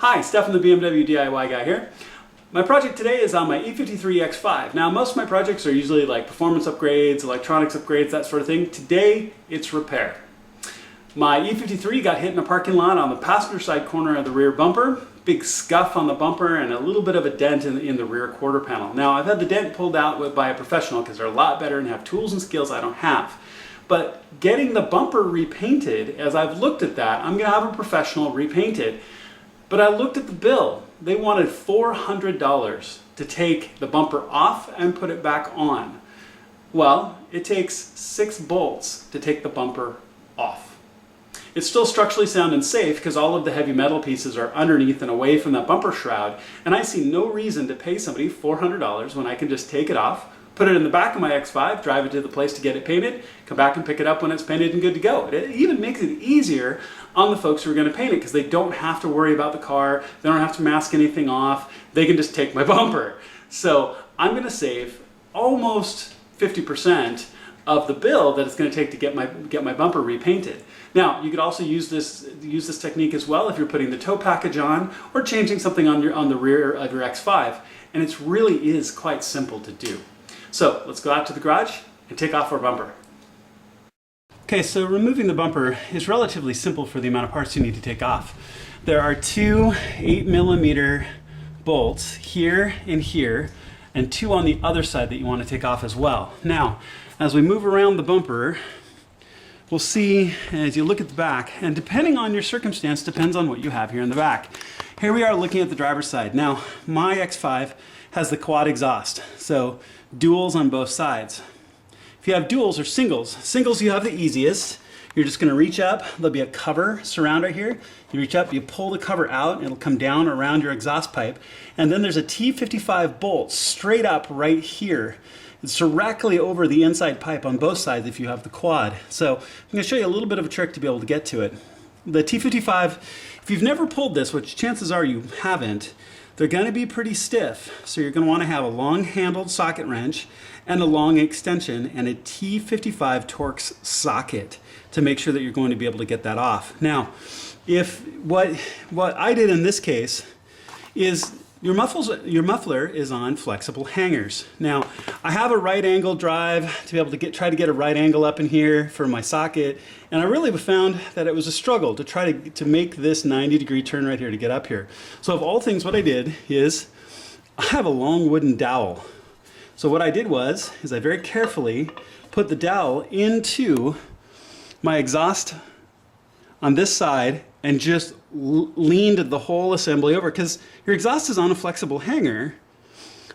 Hi, Stefan the BMW DIY guy here. My project today is on my E53 X5. Now most of my projects are usually like performance upgrades, electronics upgrades, that sort of thing. Today it's repair. My E53 got hit in a parking lot on the passenger side corner of the rear bumper. Big scuff on the bumper and a little bit of a dent in the rear quarter panel. Now I've had the dent pulled out by a professional because they're a lot better and have tools and skills I don't have. But getting the bumper repainted, as I've looked at that, I'm going to have a professional repaint it. But I looked at the bill. They wanted $400 to take the bumper off and put it back on. Well, it takes 6 bolts to take the bumper off. It's still structurally sound and safe because all of the heavy metal pieces are underneath and away from that bumper shroud, and I see no reason to pay somebody $400 when I can just take it off, put it in the back of my X5, drive it to the place to get it painted, come back and pick it up when it's painted and good to go. It even makes it easier on the folks who are going to paint it because they don't have to worry about the car, they don't have to mask anything off, they can just take my bumper. So I'm going to save almost 50% of the bill that it's going to take to get my bumper repainted. Now, you could also use this technique as well if you're putting the tow package on or changing something on the rear of your X5, and it really is quite simple to do. So let's go out to the garage and take off our bumper. Okay, so removing the bumper is relatively simple for the amount of parts you need to take off. There are 2 8mm bolts here and here, and 2 on the other side that you want to take off as well. Now, as we move around the bumper, we'll see as you look at the back, and depending on your circumstance, depends on what you have here in the back. Here we are looking at the driver's side. Now, my X5 has the quad exhaust, so duals on both sides. If you have duals or singles you have the easiest. You're just going to reach up, there'll be a cover surround right here. You reach up, you pull the cover out, and it'll come down around your exhaust pipe. And then there's a T55 bolt straight up right here. It's directly over the inside pipe on both sides if you have the quad. So I'm going to show you a little bit of a trick to be able to get to it. The T55, if you've never pulled this, which chances are you haven't, they're going to be pretty stiff. So you're going to want to have a long handled socket wrench and a long extension and a T55 Torx socket to make sure that you're going to be able to get that off. Now, if what I did in this case is your muffler is on flexible hangers. Now, I have a right angle drive to be able to try to get a right angle up in here for my socket, and I really found that it was a struggle to try to make this 90-degree turn right here to get up here. So of all things, what I did is I have a long wooden dowel. So what I did was I very carefully put the dowel into my exhaust on this side and just leaned the whole assembly over, because your exhaust is on a flexible hanger.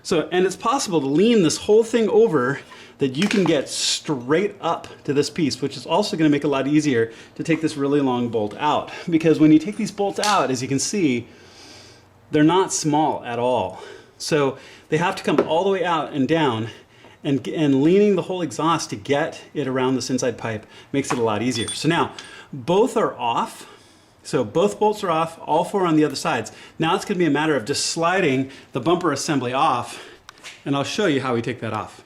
So, and it's possible to lean this whole thing over that you can get straight up to this piece, which is also going to make it a lot easier to take this really long bolt out. Because when you take these bolts out, as you can see, they're not small at all. So they have to come all the way out and down, and leaning the whole exhaust to get it around this inside pipe makes it a lot easier. So now, both are off. So both bolts are off, all 4 on the other sides. Now it's going to be a matter of just sliding the bumper assembly off, and I'll show you how we take that off.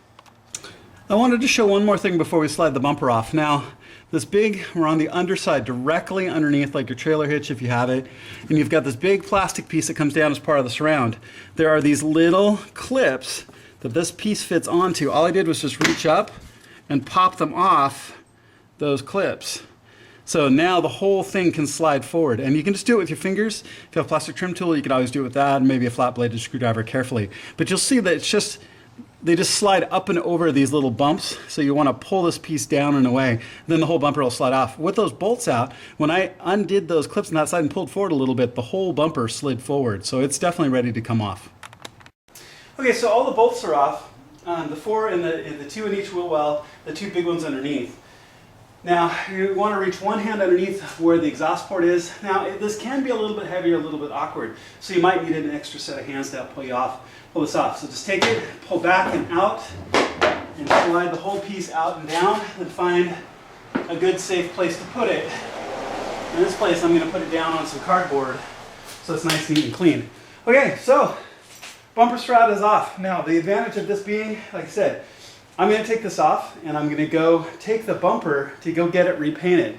I wanted to show one more thing before we slide the bumper off. Now, we're on the underside, directly underneath, like your trailer hitch if you have it, and you've got this big plastic piece that comes down as part of the surround. There are these little clips that this piece fits onto. All I did was just reach up and pop them off those clips. So now the whole thing can slide forward, and you can just do it with your fingers. If you have a plastic trim tool, you can always do it with that, and maybe a flat bladed screwdriver carefully. But you'll see that they just slide up and over these little bumps, so you want to pull this piece down and away, then the whole bumper will slide off. With those bolts out, when I undid those clips on that side and pulled forward a little bit, the whole bumper slid forward, so it's definitely ready to come off. Okay, so all the bolts are off, the 4 and the 2 in each wheel well, the 2 big ones underneath. Now, you want to reach one hand underneath where the exhaust port is. Now, this can be a little bit heavier, a little bit awkward, so you might need an extra set of hands to help pull this off. So just take it, pull back and out, and slide the whole piece out and down, and find a good, safe place to put it. In this place, I'm going to put it down on some cardboard so it's nice, neat, and clean. Okay, so bumper shroud is off. Now, the advantage of this being, like I said, I'm going to take this off and I'm going to go take the bumper to go get it repainted.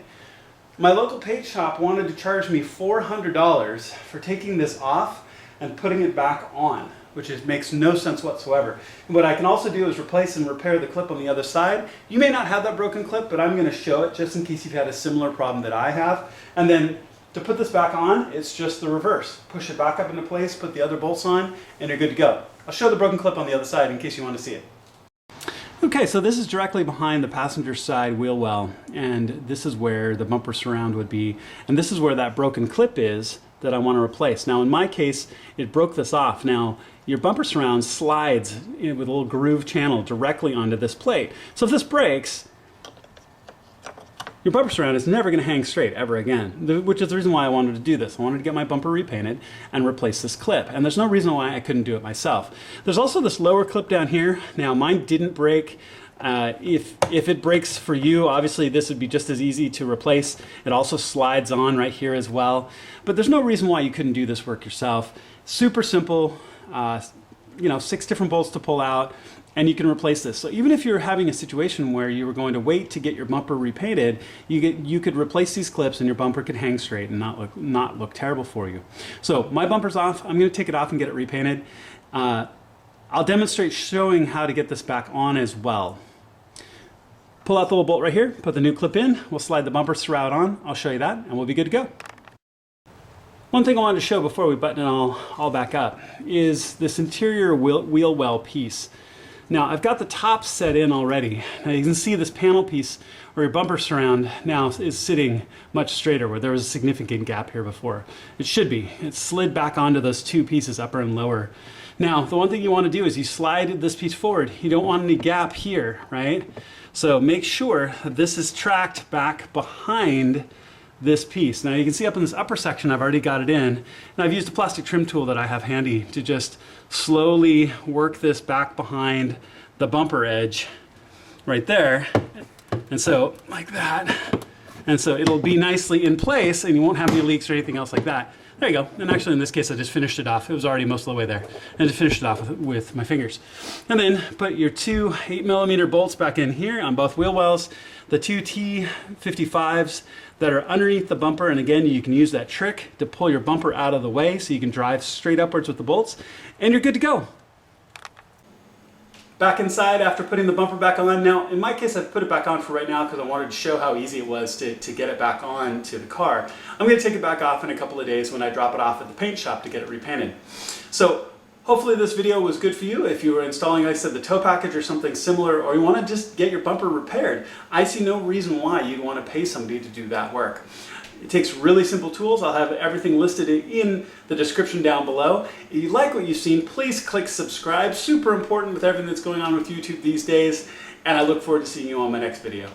My local paint shop wanted to charge me $400 for taking this off and putting it back on, which makes no sense whatsoever. And what I can also do is replace and repair the clip on the other side. You may not have that broken clip, but I'm going to show it just in case you've had a similar problem that I have. And then to put this back on, it's just the reverse. Push it back up into place, put the other bolts on, and you're good to go. I'll show the broken clip on the other side in case you want to see it. Okay, so this is directly behind the passenger side wheel well, and this is where the bumper surround would be, and this is where that broken clip is that I want to replace. Now in my case, it broke this off. Now your bumper surround slides with a little groove channel directly onto this plate. So if this breaks, your bumper surround is never going to hang straight ever again, which is the reason why I wanted to do this. I wanted to get my bumper repainted and replace this clip, and there's no reason why I couldn't do it myself. There's also this lower clip down here. Now mine didn't break. If it breaks for you, obviously this would be just as easy to replace. It also slides on right here as well, but there's no reason why you couldn't do this work yourself. Super simple, 6 different bolts to pull out, and you can replace this. So even if you're having a situation where you were going to wait to get your bumper repainted, you could replace these clips and your bumper could hang straight and not look terrible for you. So my bumper's off. I'm going to take it off and get it repainted. I'll demonstrate showing how to get this back on as well. Pull out the little bolt right here, put the new clip in, we'll slide the bumper shroud on, I'll show you that, and we'll be good to go. One thing I wanted to show before we button it all back up is this interior wheel well piece. Now I've got the top set in already. Now you can see this panel piece where your bumper surround now is sitting much straighter, where there was a significant gap here before. It should be. It's slid back onto those two pieces, upper and lower. Now the one thing you want to do is you slide this piece forward. You don't want any gap here, right? So make sure that this is tracked back behind this piece. Now you can see up in this upper section I've already got it in, and I've used a plastic trim tool that I have handy to just slowly work this back behind the bumper edge right there, and so like that, and so it'll be nicely in place and you won't have any leaks or anything else like that. There you go. And actually in this case I just finished it off. It was already most of the way there, and just finished it off with my fingers. And then put your 2 8mm bolts back in here on both wheel wells, the 2 T55s that are underneath the bumper, and again you can use that trick to pull your bumper out of the way so you can drive straight upwards with the bolts, and you're good to go. Back inside after putting the bumper back on. Now in my case I've put it back on for right now because I wanted to show how easy it was to get it back on to the car. I'm going to take it back off in a couple of days when I drop it off at the paint shop to get it repainted. So hopefully this video was good for you if you were installing, like I said, the tow package or something similar, or you want to just get your bumper repaired. I see no reason why you'd want to pay somebody to do that work. It takes really simple tools. I'll have everything listed in the description down below. If you like what you've seen, please click subscribe. Super important with everything that's going on with YouTube these days. And I look forward to seeing you on my next video.